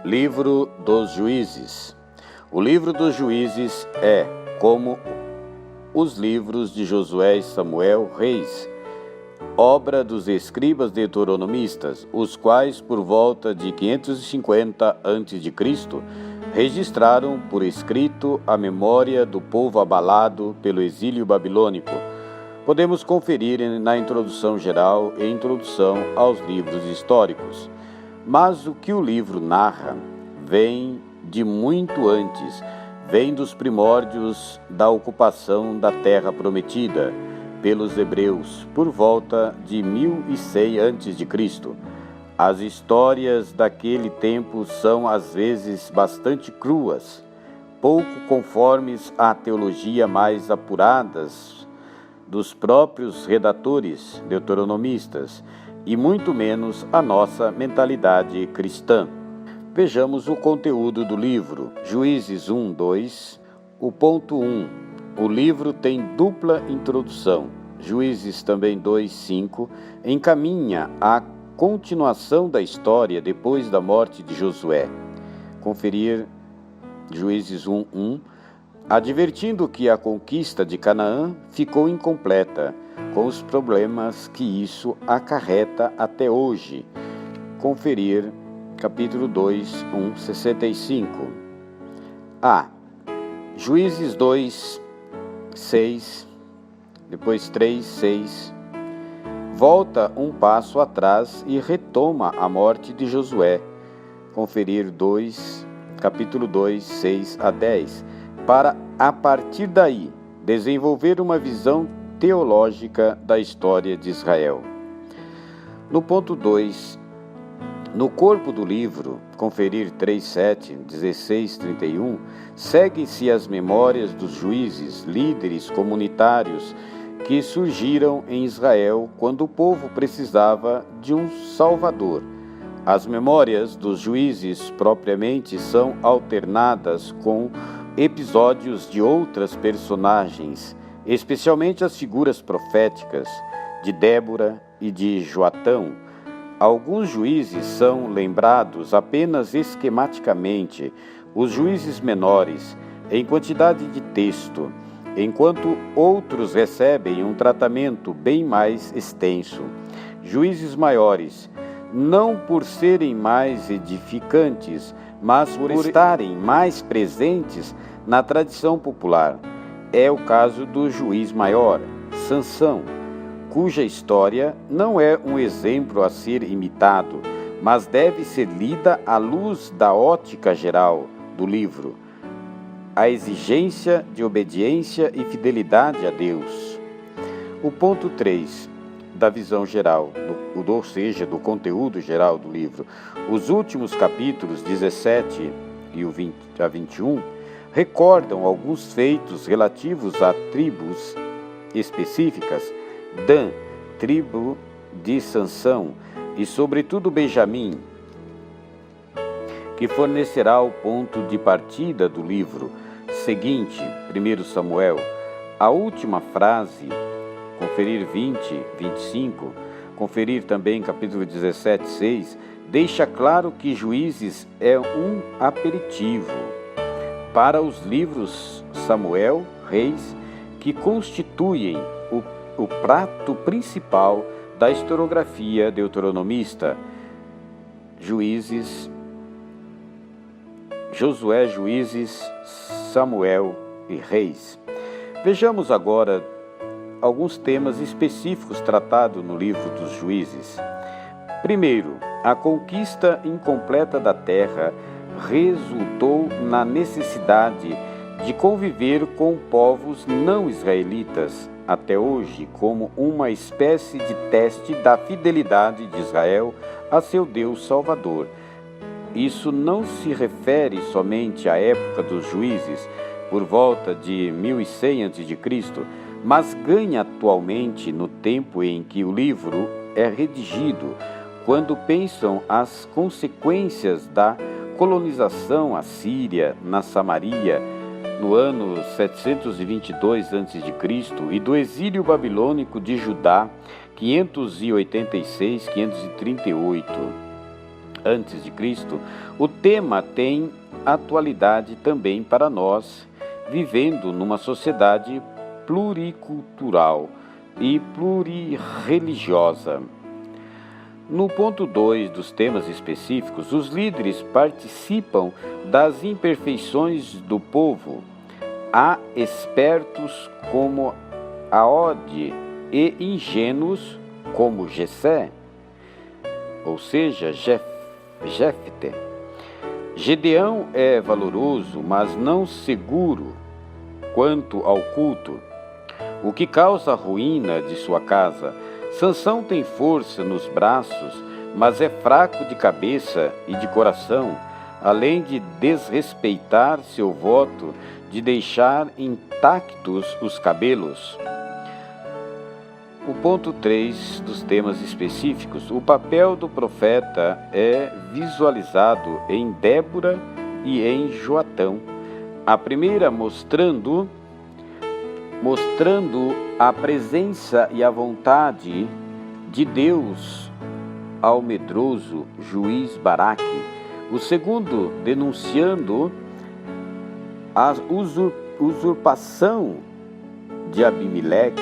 Livro dos Juízes. O livro dos Juízes é, como os livros de Josué e Samuel, reis, obra dos escribas deuteronomistas, os quais, por volta de 550 a.C., registraram por escrito a memória do povo abalado pelo exílio babilônico. Podemos conferir na introdução geral e introdução aos livros históricos. Mas o que o livro narra vem de muito antes, vem dos primórdios da ocupação da terra prometida pelos hebreus, por volta de 1100 a.C. As histórias daquele tempo são às vezes bastante cruas, pouco conformes à teologia mais apuradas dos próprios redatores deuteronomistas, e muito menos a nossa mentalidade cristã. Vejamos o conteúdo do livro. Juízes 1:2, o ponto 1. O livro tem dupla introdução. Juízes também 2:5 encaminha a continuação da história depois da morte de Josué. Conferir Juízes 1:1, advertindo que a conquista de Canaã ficou incompleta, com os problemas que isso acarreta até hoje. Conferir capítulo 2, 65. A. Juízes 2, 6, depois 3, 6. Volta um passo atrás e retoma a morte de Josué. Conferir capítulo 2, 6 a 10, para, a partir daí, desenvolver uma visão teológica da história de Israel. No ponto 2, no corpo do livro, conferir 3:7, 16:31, segue-se as memórias dos juízes, líderes comunitários que surgiram em Israel quando o povo precisava de um salvador. As memórias dos juízes propriamente são alternadas com episódios de outras personagens, especialmente as figuras proféticas de Débora e de Joatão. Alguns juízes são lembrados apenas esquematicamente, os juízes menores, em quantidade de texto, enquanto outros recebem um tratamento bem mais extenso. Juízes maiores, não por serem mais edificantes, mas por estarem mais presentes na tradição popular. É o caso do juiz maior, Sansão, cuja história não é um exemplo a ser imitado, mas deve ser lida à luz da ótica geral do livro, a exigência de obediência e fidelidade a Deus. O ponto 3, da visão geral, ou seja, do conteúdo geral do livro. Os últimos capítulos 17 e o 20 a 21 recordam alguns feitos relativos a tribos específicas, Dan, tribo de Sansão, e sobretudo Benjamim, que fornecerá o ponto de partida do livro seguinte, 1 Samuel. A última frase, conferir 20, 25, conferir também capítulo 17, 6, deixa claro que Juízes é um aperitivo para os livros Samuel, Reis, que constituem o prato principal da historiografia deuteronomista. Juízes, Josué, Juízes, Samuel e Reis. Vejamos agora alguns temas específicos tratados no livro dos Juízes. Primeiro, a conquista incompleta da terra resultou na necessidade de conviver com povos não israelitas até hoje como uma espécie de teste da fidelidade de Israel a seu Deus Salvador. Isso não se refere somente à época dos juízes, por volta de 1100 a.C., mas ganha atualmente no tempo em que o livro é redigido, quando pensam as consequências da colonização assíria na Samaria, no ano 722 a.C., e do exílio babilônico de Judá, 586-538. a.C., o tema tem atualidade também para nós, vivendo numa sociedade pluricultural e plurirreligiosa. No ponto 2 dos temas específicos, os líderes participam das imperfeições do povo. Há espertos como Aode e ingênuos como Jessé, ou seja, Jefté. Gedeão é valoroso, mas não seguro quanto ao culto, o que causa a ruína de sua casa. Sansão tem força nos braços, mas é fraco de cabeça e de coração, além de desrespeitar seu voto de deixar intactos os cabelos. O ponto 3 dos temas específicos, o papel do profeta é visualizado em Débora e em Joatão. A primeira mostrando a presença e a vontade de Deus ao medroso juiz Baraque. O segundo denunciando a usurpação de Abimeleque.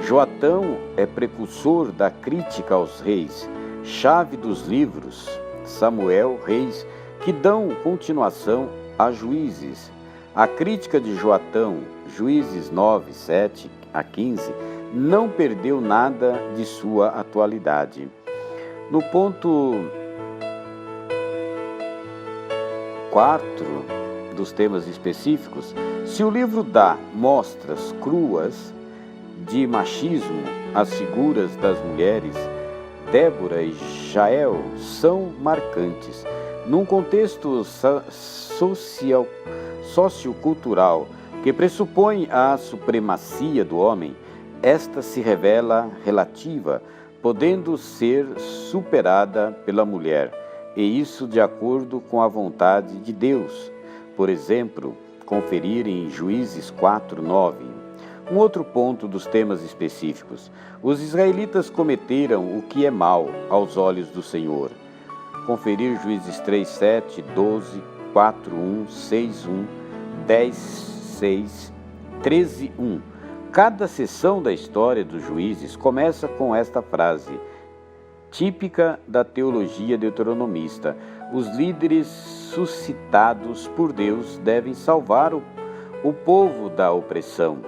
Joatão é precursor da crítica aos reis, chave dos livros Samuel, Reis, que dão continuação a Juízes. A crítica de Joatão, Juízes 9, 7 a 15, não perdeu nada de sua atualidade. No ponto 4 dos temas específicos, se o livro dá mostras cruas de machismo às figuras das mulheres, Débora e Jael são marcantes. Num contexto sociocultural que pressupõe a supremacia do homem, esta se revela relativa, podendo ser superada pela mulher, e isso de acordo com a vontade de Deus. Por exemplo, conferir em Juízes 4, 9. Um outro ponto dos temas específicos. Os israelitas cometeram o que é mal aos olhos do Senhor. Conferir Juízes 3, 7, 12, 4, 1, 6, 1, 10, 6, 13, 1. Cada sessão da história dos juízes começa com esta frase, típica da teologia deuteronomista: os líderes suscitados por Deus devem salvar o povo da opressão,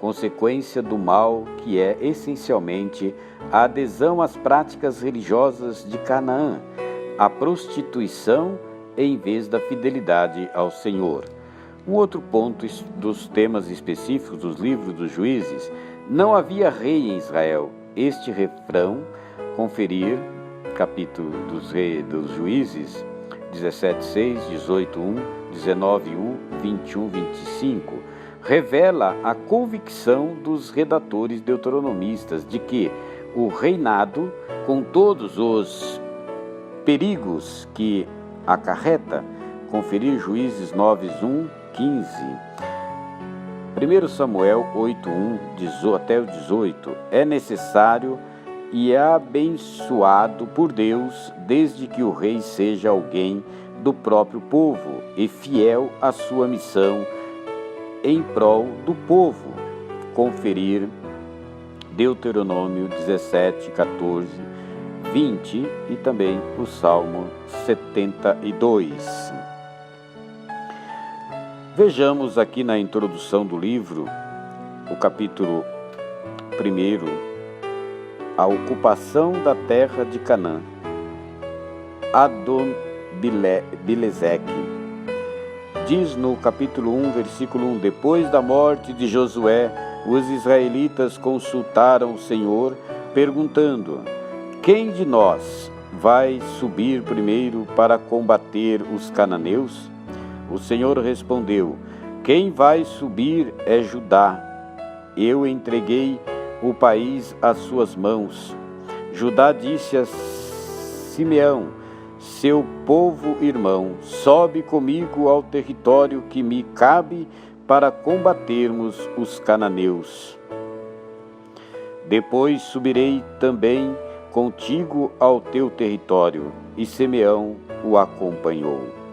consequência do mal que é essencialmente a adesão às práticas religiosas de Canaã, a prostituição em vez da fidelidade ao Senhor. Um outro ponto dos temas específicos dos livros dos juízes: não havia rei em Israel. Este refrão, conferir capítulo dos juízes 17:6, 18:1, 19:1, 21, 25, revela a convicção dos redatores deuteronomistas de que o reinado, com todos os perigos que acarreta, conferir Juízes 9:1, 15, 1 Samuel 8:1 até o 18, é necessário e é abençoado por Deus desde que o rei seja alguém do próprio povo e fiel à sua missão em prol do povo. Conferir Deuteronômio 17, 14, 20 e também o Salmo 72. Vejamos aqui na introdução do livro, o capítulo 1, a ocupação da terra de Canaã. Adon-Bilezeque diz no capítulo 1, versículo 1: depois da morte de Josué, os israelitas consultaram o Senhor, perguntando: quem de nós vai subir primeiro para combater os cananeus? O Senhor respondeu: quem vai subir é Judá. Eu entreguei o país às suas mãos. Judá disse a Simeão, seu povo irmão: sobe comigo ao território que me cabe para combatermos os cananeus. Depois subirei também contigo ao teu território, e Simeão o acompanhou.